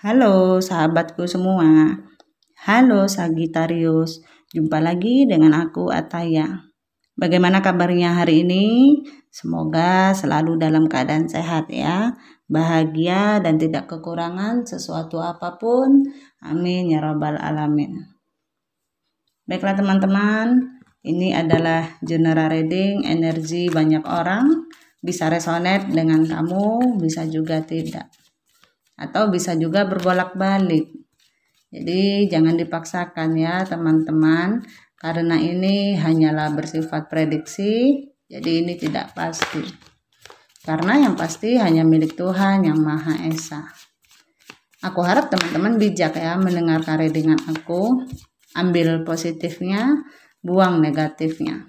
Halo sahabatku semua. Halo Sagittarius. Jumpa lagi dengan aku Ataya. Bagaimana kabarnya hari ini? Semoga selalu dalam keadaan sehat ya. Bahagia dan tidak kekurangan sesuatu apapun. Amin ya rabbal alamin. Baiklah teman-teman, ini adalah general reading energi banyak orang. Bisa resonate dengan kamu, bisa juga tidak. Atau bisa juga berbolak-balik. Jadi jangan dipaksakan ya teman-teman, karena ini hanyalah bersifat prediksi, jadi ini tidak pasti. Karena yang pasti hanya milik Tuhan yang Maha Esa. Aku harap teman-teman bijak ya mendengarkan readingan aku, ambil positifnya, buang negatifnya.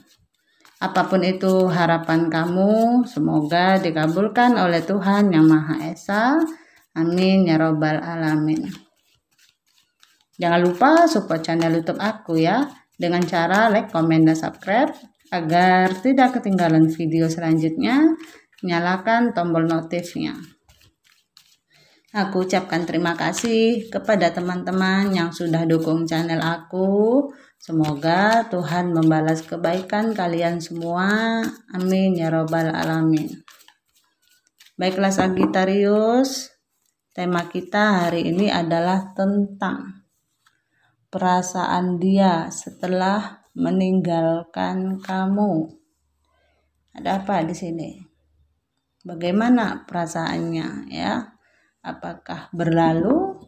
Apapun itu harapan kamu, semoga dikabulkan oleh Tuhan yang Maha Esa. Amin ya robbal alamin. Jangan lupa support channel YouTube aku ya, dengan cara like, komen, dan subscribe agar tidak ketinggalan video selanjutnya. Nyalakan tombol notifnya. Aku ucapkan terima kasih kepada teman-teman yang sudah dukung channel aku. Semoga Tuhan membalas kebaikan kalian semua. Amin ya robbal alamin. Baiklah Sagittarius, tema kita hari ini adalah tentang perasaan dia setelah meninggalkan kamu. Ada apa di sini? Bagaimana perasaannya ya? Apakah berlalu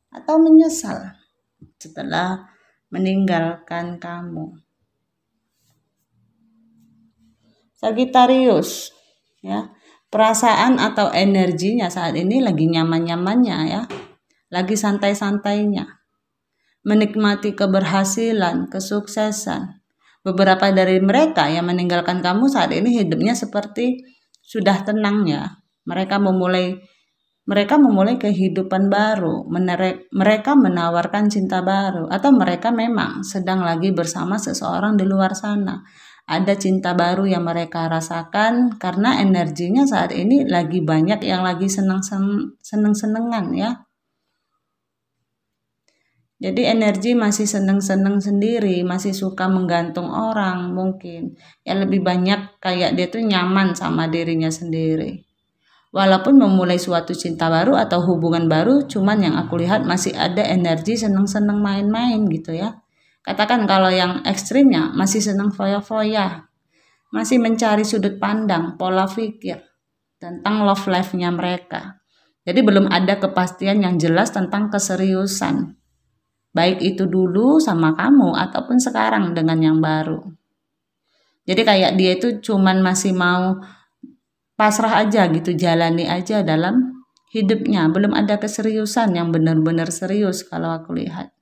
atau menyesal setelah meninggalkan kamu? Sagittarius ya, perasaan atau energinya saat ini lagi nyaman-nyamannya ya, lagi santai-santainya, menikmati keberhasilan, kesuksesan. Beberapa dari mereka yang meninggalkan kamu saat ini hidupnya seperti sudah tenang ya. Mereka memulai kehidupan baru, mereka menawarkan cinta baru, atau mereka memang sedang lagi bersama seseorang di luar sana. Ada cinta baru yang mereka rasakan karena energinya saat ini lagi banyak yang lagi seneng-senengan ya. Jadi energi masih seneng-seneng sendiri, masih suka menggantung orang mungkin. Ya lebih banyak kayak dia tuh nyaman sama dirinya sendiri. Walaupun memulai suatu cinta baru atau hubungan baru, cuman yang aku lihat masih ada energi seneng-seneng main-main gitu ya. Katakan kalau yang ekstrimnya masih seneng foya-foya, masih mencari sudut pandang, pola pikir tentang love life-nya mereka. Jadi belum ada kepastian yang jelas tentang keseriusan. Baik itu dulu sama kamu ataupun sekarang dengan yang baru. Jadi kayak dia itu cuman masih mau pasrah aja gitu, jalani aja dalam hidupnya. Belum ada keseriusan yang benar-benar serius kalau aku lihat.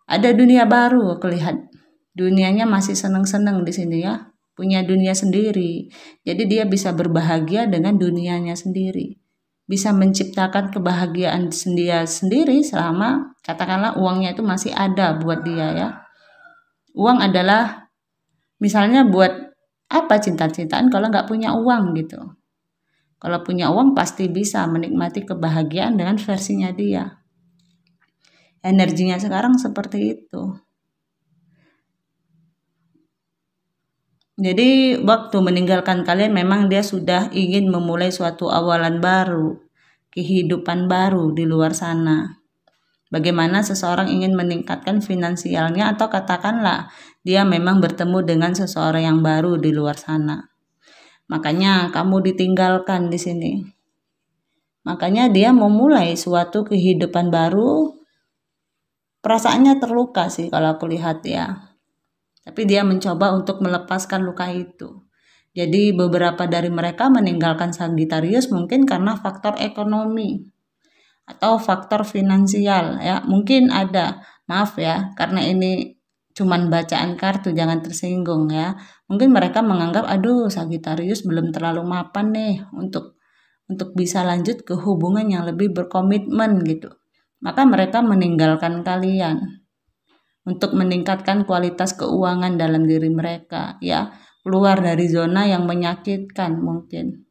Ada dunia baru aku lihat. Dunianya masih seneng-seneng di sini ya. Punya dunia sendiri. Jadi dia bisa berbahagia dengan dunianya sendiri. Bisa menciptakan kebahagiaan dia sendiri selama katakanlah uangnya itu masih ada buat dia ya. Uang adalah misalnya buat apa cinta-cintaan kalau nggak punya uang gitu. Kalau punya uang pasti bisa menikmati kebahagiaan dengan versinya dia. Energinya sekarang seperti itu. Jadi waktu meninggalkan kalian memang dia sudah ingin memulai suatu awalan baru. Kehidupan baru di luar sana. Bagaimana seseorang ingin meningkatkan finansialnya atau katakanlah dia memang bertemu dengan seseorang yang baru di luar sana. Makanya kamu ditinggalkan di sini. Makanya dia memulai suatu kehidupan baru. Perasaannya terluka sih kalau aku lihat ya. Tapi dia mencoba untuk melepaskan luka itu. Jadi beberapa dari mereka meninggalkan Sagittarius mungkin karena faktor ekonomi atau faktor finansial ya. Mungkin ada, maaf ya, karena ini cuman bacaan kartu, jangan tersinggung ya. Mungkin mereka menganggap aduh Sagittarius belum terlalu mapan nih untuk bisa lanjut ke hubungan yang lebih berkomitmen gitu. Maka mereka meninggalkan kalian untuk meningkatkan kualitas keuangan dalam diri mereka ya, keluar dari zona yang menyakitkan mungkin.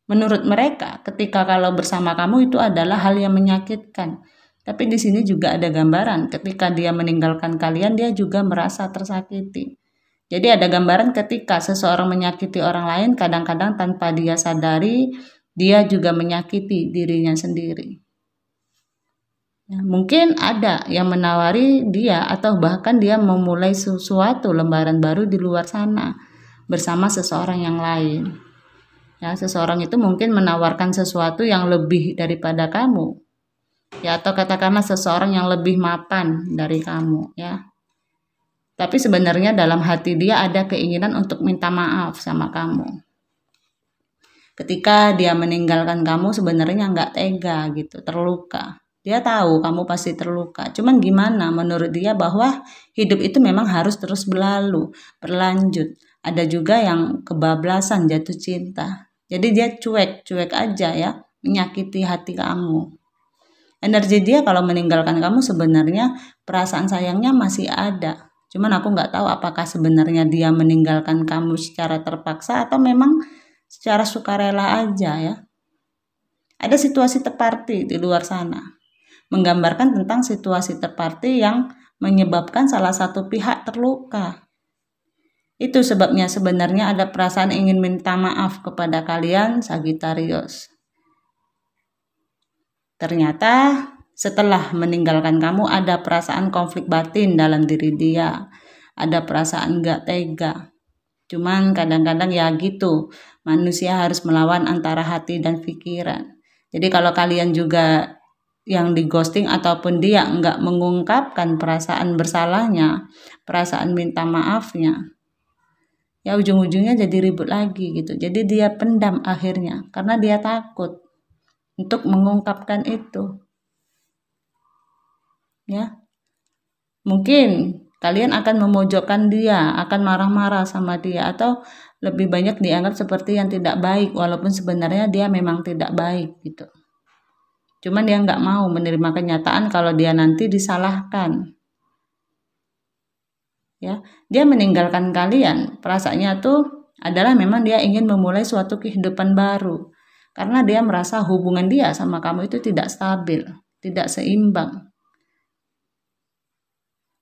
Menurut mereka, ketika kalau bersama kamu itu adalah hal yang menyakitkan. Tapi di sini juga ada gambaran ketika dia meninggalkan kalian, dia juga merasa tersakiti. Jadi ada gambaran ketika seseorang menyakiti orang lain, kadang-kadang tanpa dia sadari, dia juga menyakiti dirinya sendiri. Ya, mungkin ada yang menawari dia atau bahkan dia memulai sesuatu lembaran baru di luar sana bersama seseorang yang lain. Ya, seseorang itu mungkin menawarkan sesuatu yang lebih daripada kamu. Ya, atau katakanlah seseorang yang lebih mapan dari kamu, ya. Tapi sebenarnya dalam hati dia ada keinginan untuk minta maaf sama kamu. Ketika dia meninggalkan kamu sebenarnya nggak tega gitu, terluka. Dia tahu kamu pasti terluka. Cuman gimana menurut dia bahwa hidup itu memang harus terus berlalu, berlanjut. Ada juga yang kebablasan jatuh cinta. Jadi dia cuek aja ya, menyakiti hati kamu. Energi dia kalau meninggalkan kamu sebenarnya perasaan sayangnya masih ada. Cuman aku nggak tahu apakah sebenarnya dia meninggalkan kamu secara terpaksa atau memang secara sukarela aja ya. Ada situasi third party di luar sana. Menggambarkan tentang situasi third party yang menyebabkan salah satu pihak terluka. Itu sebabnya sebenarnya ada perasaan ingin minta maaf kepada kalian Sagittarius. Ternyata setelah meninggalkan kamu ada perasaan konflik batin dalam diri dia. Ada perasaan gak tega. Cuman kadang-kadang ya gitu, manusia harus melawan antara hati dan pikiran. Jadi kalau kalian juga yang di ghosting ataupun dia nggak mengungkapkan perasaan bersalahnya, perasaan minta maafnya, ya ujung-ujungnya jadi ribut lagi gitu. Jadi dia pendam akhirnya karena dia takut untuk mengungkapkan itu. Ya. Mungkin kalian akan memojokkan dia, akan marah-marah sama dia atau lebih banyak dianggap seperti yang tidak baik walaupun sebenarnya dia memang tidak baik gitu. Cuman dia nggak mau menerima kenyataan kalau dia nanti disalahkan. Ya, dia meninggalkan kalian, perasaannya tuh adalah memang dia ingin memulai suatu kehidupan baru. Karena dia merasa hubungan dia sama kamu itu tidak stabil, tidak seimbang.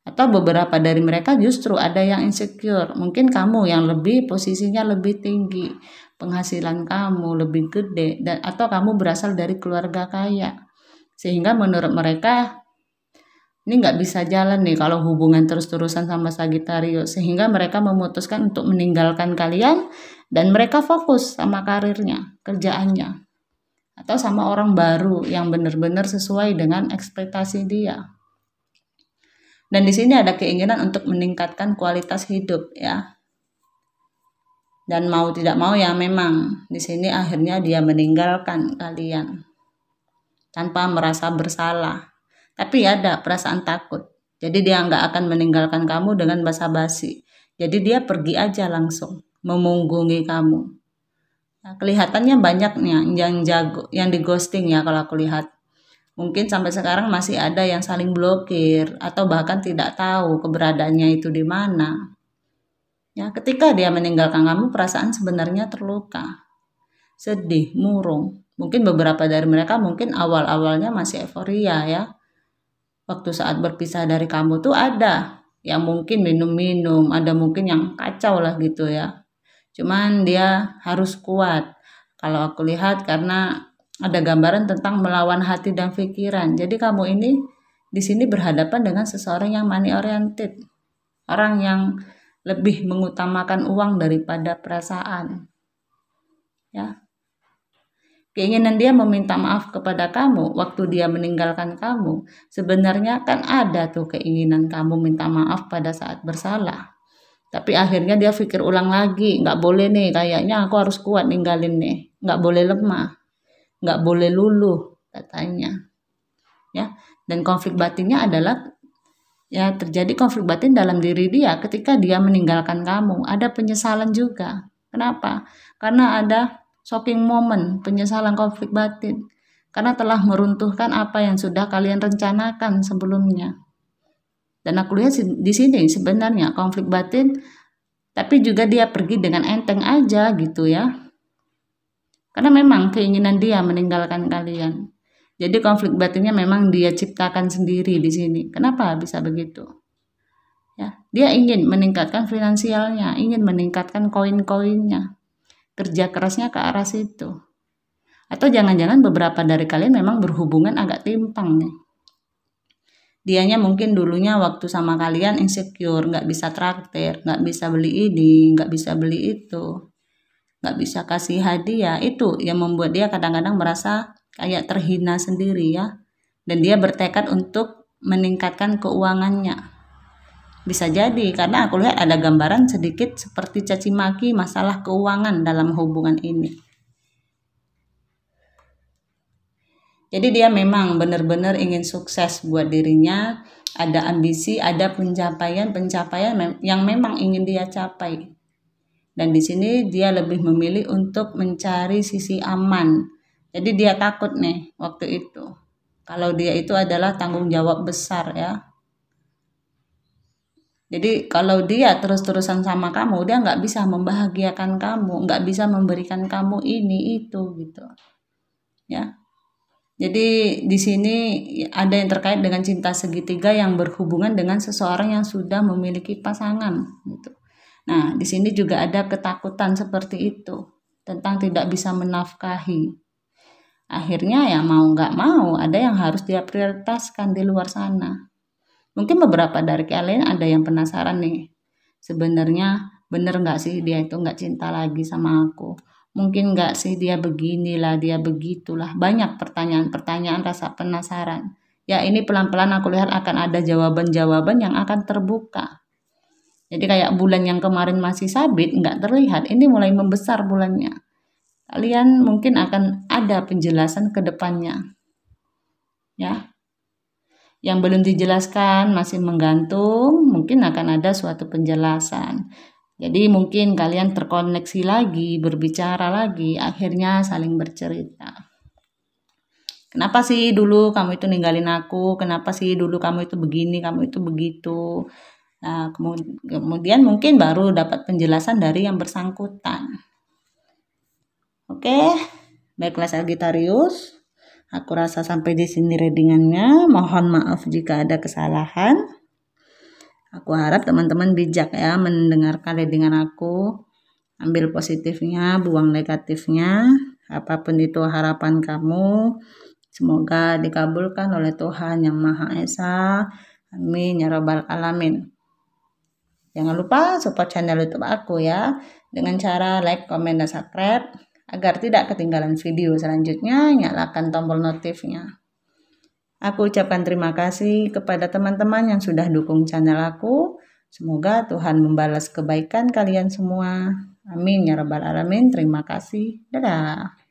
Atau beberapa dari mereka justru ada yang insecure. Mungkin kamu yang lebih posisinya lebih tinggi, penghasilan kamu lebih gede, dan atau kamu berasal dari keluarga kaya. Sehingga menurut mereka ini nggak bisa jalan nih kalau hubungan terus-terusan sama Sagittarius. Sehingga mereka memutuskan untuk meninggalkan kalian dan mereka fokus sama karirnya, kerjaannya. Atau sama orang baru yang benar-benar sesuai dengan ekspektasi dia. Dan di sini ada keinginan untuk meningkatkan kualitas hidup ya. Dan mau tidak mau ya memang di sini akhirnya dia meninggalkan kalian tanpa merasa bersalah. Tapi ada perasaan takut. Jadi dia nggak akan meninggalkan kamu dengan basa-basi. Jadi dia pergi aja langsung memunggungi kamu. Nah, kelihatannya banyaknya yang jago, yang di ghosting ya kalau aku lihat. Mungkin sampai sekarang masih ada yang saling blokir atau bahkan tidak tahu keberadaannya itu di mana. Ya, ketika dia meninggalkan kamu, perasaan sebenarnya terluka, sedih, murung. Mungkin beberapa dari mereka mungkin awal-awalnya masih euforia ya. Waktu saat berpisah dari kamu tuh ada yang mungkin minum-minum, ada mungkin yang kacau lah gitu ya. Cuman dia harus kuat. Kalau aku lihat karena ada gambaran tentang melawan hati dan pikiran. Jadi kamu ini di sini berhadapan dengan seseorang yang money oriented. Orang yang lebih mengutamakan uang daripada perasaan. Ya. Keinginan dia meminta maaf kepada kamu waktu dia meninggalkan kamu. Sebenarnya kan ada tuh keinginan kamu minta maaf pada saat bersalah. Tapi akhirnya dia pikir ulang lagi. Nggak boleh nih, kayaknya aku harus kuat ninggalin nih. Nggak boleh lemah. Nggak boleh luluh katanya ya. Dan konflik batinnya adalah ya terjadi konflik batin dalam diri dia ketika dia meninggalkan kamu. Ada penyesalan juga. Kenapa? Karena ada shocking moment, penyesalan konflik batin karena telah meruntuhkan apa yang sudah kalian rencanakan sebelumnya. Dan aku lihat di sini sebenarnya konflik batin tapi juga dia pergi dengan enteng aja gitu ya. Karena memang keinginan dia meninggalkan kalian. Jadi konflik batinnya memang dia ciptakan sendiri di sini. Kenapa bisa begitu? Ya, dia ingin meningkatkan finansialnya, ingin meningkatkan koin-koinnya. Kerja kerasnya ke arah situ. Atau jangan-jangan beberapa dari kalian memang berhubungan agak timpang nih. Dianya mungkin dulunya waktu sama kalian insecure, nggak bisa traktir, nggak bisa beli ini, nggak bisa beli itu, nggak bisa kasih hadiah. Itu yang membuat dia kadang-kadang merasa kayak terhina sendiri ya. Dan dia bertekad untuk meningkatkan keuangannya. Bisa jadi karena aku lihat ada gambaran sedikit seperti caci maki masalah keuangan dalam hubungan ini. Jadi dia memang benar-benar ingin sukses buat dirinya, ada ambisi, ada pencapaian yang memang ingin dia capai. Dan di sini dia lebih memilih untuk mencari sisi aman. Jadi dia takut nih waktu itu. Kalau dia itu adalah tanggung jawab besar ya. Jadi kalau dia terus-terusan sama kamu, dia nggak bisa membahagiakan kamu, nggak bisa memberikan kamu ini itu gitu. Ya. Jadi di sini ada yang terkait dengan cinta segitiga yang berhubungan dengan seseorang yang sudah memiliki pasangan gitu. Nah, di sini juga ada ketakutan seperti itu tentang tidak bisa menafkahi. Akhirnya ya mau nggak mau ada yang harus dia prioritaskan di luar sana. Mungkin beberapa dari kalian ada yang penasaran nih. Sebenarnya bener nggak sih dia itu nggak cinta lagi sama aku? Mungkin nggak sih dia beginilah, dia begitulah. Banyak pertanyaan-pertanyaan rasa penasaran. Ya ini pelan-pelan aku lihat akan ada jawaban-jawaban yang akan terbuka. Jadi kayak bulan yang kemarin masih sabit, nggak terlihat. Ini mulai membesar bulannya. Kalian mungkin akan ada penjelasan ke depannya. Ya. Yang belum dijelaskan masih menggantung, mungkin akan ada suatu penjelasan. Jadi mungkin kalian terkoneksi lagi, berbicara lagi, akhirnya saling bercerita. Kenapa sih dulu kamu itu ninggalin aku? Kenapa sih dulu kamu itu begini, kamu itu begitu? Nah, kemudian mungkin baru dapat penjelasan dari yang bersangkutan. Oke, baiklah Sagittarius. Aku rasa sampai di sini readingannya. Mohon maaf jika ada kesalahan. Aku harap teman-teman bijak ya mendengarkan readingan aku. Ambil positifnya, buang negatifnya. Apapun itu harapan kamu, semoga dikabulkan oleh Tuhan Yang Maha Esa. Amin ya Rabbal Alamin. Jangan lupa support channel YouTube aku ya dengan cara like, komen, dan subscribe agar tidak ketinggalan video selanjutnya. Nyalakan tombol notifnya. Aku ucapkan terima kasih kepada teman-teman yang sudah dukung channel aku. Semoga Tuhan membalas kebaikan kalian semua. Amin ya Rabbal Alamin. Terima kasih. Dadah.